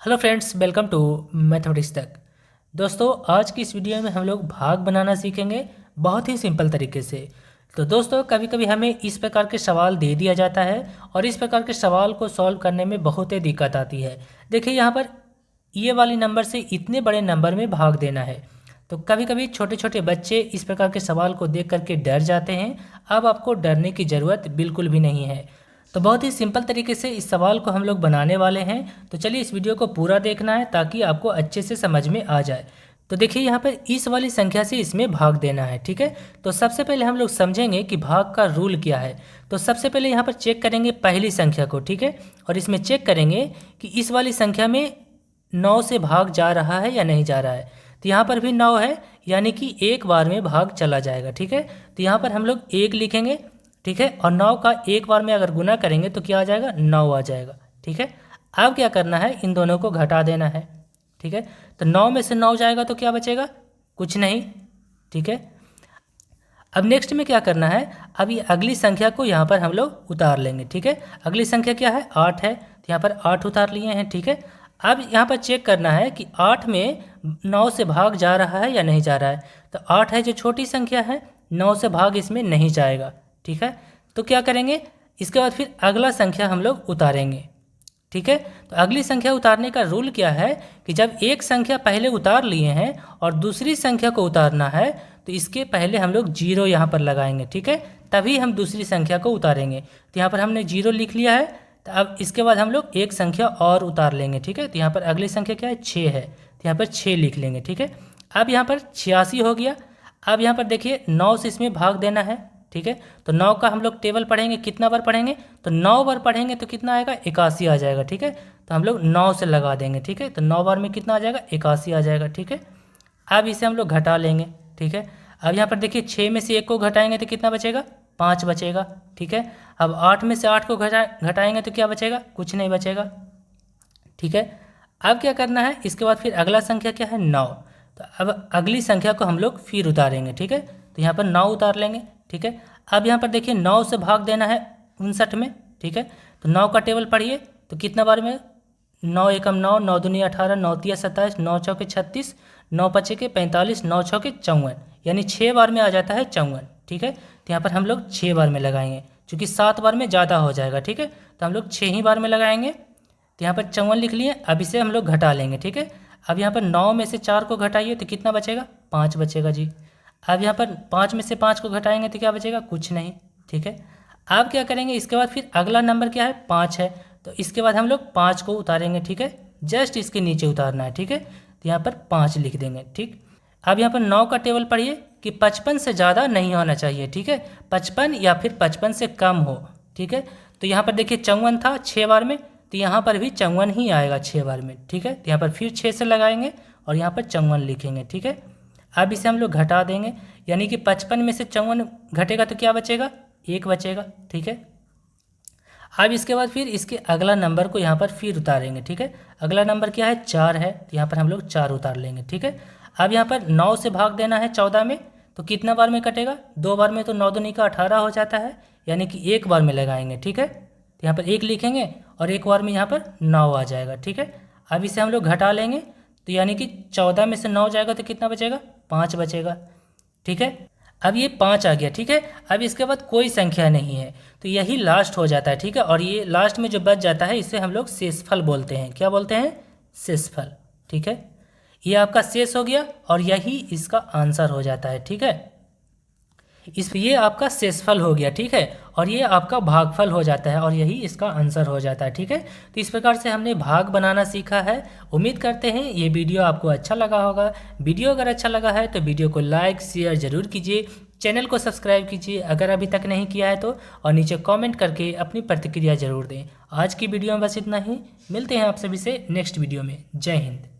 Hello friends, welcome to mathematics तक। दोस्तों, आज की इस वीडियो में हम लोग भाग बनाना सीखेंगे बहुत ही सिंपल तरीके से। तो दोस्तों, कभी कभी हमें इस प्रकार के सवाल दे दिया जाता है और इस प्रकार के सवाल को सॉल्व करने में बहुत ही दिक्कत आती है। देखिए यहाँ पर ये वाली नंबर से इतने बड़े नंबर में भाग देना है। तो कभी कभी छोटे छोटे बच्चे इस प्रकार के सवाल को देख करके डर जाते हैं। अब आपको डरने की ज़रूरत बिल्कुल भी नहीं है। तो बहुत ही सिंपल तरीके से इस सवाल को हम लोग बनाने वाले हैं। तो चलिए इस वीडियो को पूरा देखना है ताकि आपको अच्छे से समझ में आ जाए। तो देखिए यहाँ पर इस वाली संख्या से इसमें भाग देना है, ठीक है। तो सबसे पहले हम लोग समझेंगे कि भाग का रूल क्या है। तो सबसे पहले यहाँ पर चेक करेंगे पहली संख्या को, ठीक है। और इसमें चेक करेंगे कि इस वाली संख्या में 9 से भाग जा रहा है या नहीं जा रहा है। तो यहाँ पर भी 9 है, यानी कि एक बार में भाग चला जाएगा, ठीक है। तो यहाँ पर हम लोग 1 लिखेंगे, ठीक है। और 9 का एक बार में अगर गुना करेंगे तो क्या आ जाएगा, 9 आ जाएगा, ठीक है। अब क्या करना है, इन दोनों को घटा देना है, ठीक है। तो 9 में से 9 जाएगा तो क्या बचेगा, कुछ नहीं, ठीक है। अब नेक्स्ट में क्या करना है, अब ये अगली संख्या को यहाँ पर हम लोग उतार लेंगे, ठीक है। अगली संख्या क्या है, 8 है, तो यहाँ पर 8 उतार लिए हैं, ठीक है। अब यहाँ पर चेक करना है कि 8 में 9 से भाग जा रहा है या नहीं जा रहा है। तो 8 है जो छोटी संख्या है, 9 से भाग इसमें नहीं जाएगा, ठीक है। तो क्या करेंगे, इसके बाद फिर अगला संख्या हम लोग उतारेंगे, ठीक है। तो अगली संख्या उतारने का रूल क्या है कि जब एक संख्या पहले उतार लिए हैं और दूसरी संख्या को उतारना है तो इसके पहले हम लोग 0 यहाँ पर लगाएंगे, ठीक है। तभी हम दूसरी संख्या को उतारेंगे। तो यहाँ पर हमने 0 लिख लिया है। तो अब इसके बाद हम लोग एक संख्या और उतार लेंगे, ठीक है। तो यहाँ पर अगली संख्या क्या है, 6 है, तो यहाँ पर 6 लिख लेंगे, ठीक है। अब यहाँ पर 86 हो गया। अब यहाँ पर देखिए 9 से इसमें भाग देना है, ठीक है। तो 9 का हम लोग टेबल पढ़ेंगे, कितना बार पढ़ेंगे, तो 9 बार पढ़ेंगे तो कितना आएगा, 81 आ जाएगा, ठीक है। तो हम लोग 9 से लगा देंगे, ठीक है। तो 9 बार में कितना आ जाएगा, 81 आ जाएगा, ठीक है। अब इसे हम लोग घटा लेंगे, ठीक है। अब यहाँ पर देखिए 6 में से 1 को घटाएंगे तो कितना बचेगा, 5 बचेगा, ठीक है। अब 8 में से 8 को घटाएंगे तो क्या बचेगा, कुछ नहीं बचेगा, ठीक है। अब क्या करना है, इसके बाद फिर अगला संख्या क्या है, 9। तो अब अगली संख्या को हम लोग फिर उतारेंगे, ठीक है। तो यहाँ पर 9 उतार लेंगे, ठीक है। अब यहाँ पर देखिए 9 से भाग देना है 59 में, ठीक है। तो 9 का टेबल पढ़िए तो कितना बार में, 9 एकम 9, 9 दूनी 18, 9 तिया 27, 9 चौके 36, 9 पचे के 45, 9 छौके 54, यानी 6 बार में आ जाता है 54, ठीक है। तो यहाँ पर हम लोग 6 बार में लगाएंगे, क्योंकि 7 बार में ज़्यादा हो जाएगा, ठीक है। तो हम लोग 6 ही बार में लगाएंगे। तो यहाँ पर 54 लिख लिए। अब इसे हम लोग घटा लेंगे, ठीक है। अब यहाँ पर 9 में से 4 को घटाइए तो कितना बचेगा, 5 बचेगा जी। अब यहाँ पर 5 में से 5 को घटाएंगे तो क्या बचेगा, कुछ नहीं, ठीक है। अब क्या करेंगे, इसके बाद फिर अगला नंबर क्या है, 5 है। तो इसके बाद हम लोग 5 को उतारेंगे, ठीक है। जस्ट इसके नीचे उतारना है, ठीक है। तो यहाँ पर 5 लिख देंगे, ठीक। अब यहाँ पर 9 का टेबल पढ़िए कि 55 से ज़्यादा नहीं होना चाहिए, ठीक है। 55 या फिर 55 से कम हो, ठीक है। तो यहाँ पर देखिए 54 था 6 बार में, तो यहाँ पर भी 54 ही आएगा 6 बार में, ठीक है। तो यहाँ पर फिर 6 से लगाएंगे और यहाँ पर 54 लिखेंगे, ठीक है। अब इसे हम लोग घटा देंगे, यानी कि 55 में से 54 घटेगा तो क्या बचेगा, 1 बचेगा, ठीक है। अब इसके बाद फिर इसके अगला नंबर को यहाँ पर फिर उतारेंगे, ठीक है। अगला नंबर क्या है, 4 है, तो यहाँ पर हम लोग 4 उतार लेंगे, ठीक है। अब यहाँ पर 9 से भाग देना है 14 में, तो कितना बार में कटेगा, 2 बार में, तो 9 दूनी का 18 हो जाता है, यानी कि 1 बार में लगाएंगे, ठीक है। तो यहाँ पर 1 लिखेंगे और 1 बार में यहाँ पर 9 आ जाएगा, ठीक है। अब इसे हम लोग घटा लेंगे, तो यानी कि 14 में से 9 जाएगा तो कितना बचेगा, 5 बचेगा, ठीक है। अब ये 5 आ गया, ठीक है। अब इसके बाद कोई संख्या नहीं है, तो यही लास्ट हो जाता है, ठीक है। और ये लास्ट में जो बच जाता है इसे हम लोग शेषफल बोलते हैं। क्या बोलते हैं, शेषफल, ठीक है। ये आपका शेष हो गया और यही इसका आंसर हो जाता है, ठीक है। ये आपका शेषफल हो गया, ठीक है। और ये आपका भागफल हो जाता है और यही इसका आंसर हो जाता है, ठीक है। तो इस प्रकार से हमने भाग बनाना सीखा है। उम्मीद करते हैं ये वीडियो आपको अच्छा लगा होगा। वीडियो अगर अच्छा लगा है तो वीडियो को लाइक शेयर ज़रूर कीजिए, चैनल को सब्सक्राइब कीजिए अगर अभी तक नहीं किया है तो, और नीचे कॉमेंट करके अपनी प्रतिक्रिया ज़रूर दें। आज की वीडियो में बस इतना ही, मिलते हैं आप सभी से नेक्स्ट वीडियो में। जय हिंद।